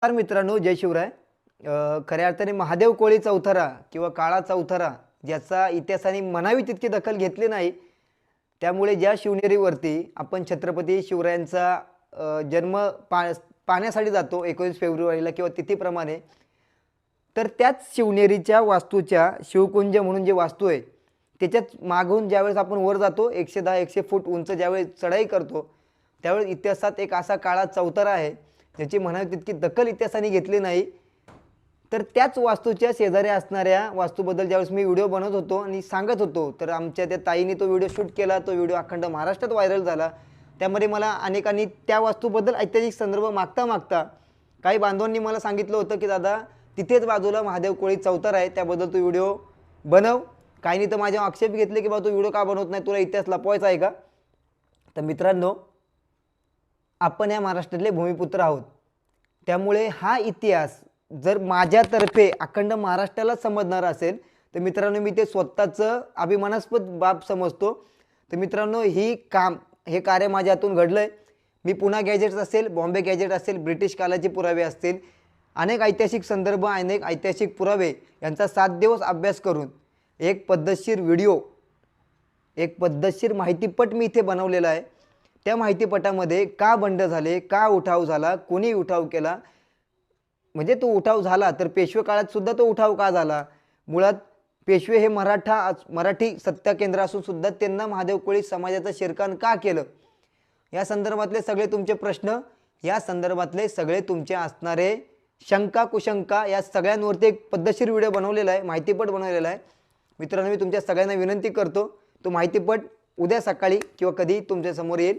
तर मित्रांनो, जय शिवराय. खऱ्या अर्थाने महादेव कोळी चौथरा किंवा काळा चौथरा ज्याचा इतिहासाने म्हणावी तितकी दखल घेतली नाही, त्यामुळे ज्या शिवनेरीवरती आपण छत्रपती शिवरायांचा जन्म पाहण्यासाठी जातो 19 फेब्रुवारीला किंवा तिथीप्रमाणे, तर त्याच शिवनेरीच्या वास्तूच्या शिवकुंज म्हणून जे वास्तू आहे त्याच्यात मागून ज्यावेळेस आपण वर जातो 110-100 फूट उंच ज्यावेळेस चढाई करतो, त्यावेळेस इतिहासात एक असा काळा चौथरा आहे ज्याची म्हणावी तितकी दखल इतिहासाने घेतली नाही. तर त्याच वास्तूच्या शेजारी असणाऱ्या वास्तूबद्दल ज्यावेळेस मी व्हिडिओ बनवत होतो आणि सांगत होतो, तर आमच्या त्या ताईने तो व्हिडिओ शूट केला. तो व्हिडिओ अखंड महाराष्ट्रात व्हायरल झाला. त्यामध्ये मला अनेकांनी त्या वास्तूबद्दल ऐतिहासिक संदर्भ मागता काही बांधवांनी मला सांगितलं होतं की दादा तिथेच बाजूला महादेव कोळी चौथरा आहे, त्याबद्दल तू व्हिडिओ बनव. काहींनी तर माझ्या आक्षेप घेतले की बाबा तू व्हिडिओ का बनवत नाही, तुला इतिहास लपवायचा आहे का. तर मित्रांनो, आपण या महाराष्ट्रातले भूमिपुत्र आहोत, त्यामुळे हा इतिहास जर माझ्यातर्फे अखंड महाराष्ट्राला समजणारा असेल तर मित्रांनो मी ते स्वतःचं अभिमानास्पद बाब समजतो. तर मित्रांनो, हे कार्य माझ्या हातून घडलं आहे. मी पुणा गॅजेट्स असेल, बॉम्बे गॅजेट असेल, ब्रिटिश कालाचे पुरावे असतील, अनेक ऐतिहासिक संदर्भ, अनेक ऐतिहासिक पुरावे यांचा 7 दिवस अभ्यास करून एक पद्धतशीर व्हिडिओ, एक पद्धतशीर माहितीपट मी इथे बनवलेला आहे. त्या माहितीपटामध्ये का बंड झाले, का उठाव झाला, कोणी उठाव केला, म्हणजे तो उठाव झाला तर पेशवे काळात सुद्धा तो उठाव का झाला, मुळात पेशवे हे मराठी सत्ता केंद्र असून सुद्धा त्यांना महादेव कोळी समाजाचं शिरकाण का केलं, या संदर्भातले सगळे तुमचे प्रश्न, या संदर्भातले सगळे तुमचे असणारे शंका कुशंका, या सगळ्यांवरती एक पद्धतशीर व्हिडिओ बनवलेला आहे, माहितीपट बनवलेला आहे. मित्रांनो, मी तुमच्या सगळ्यांना विनंती करतो तो माहितीपट उद्या सकाळी किंवा कधी तुमच्या समोर येईल.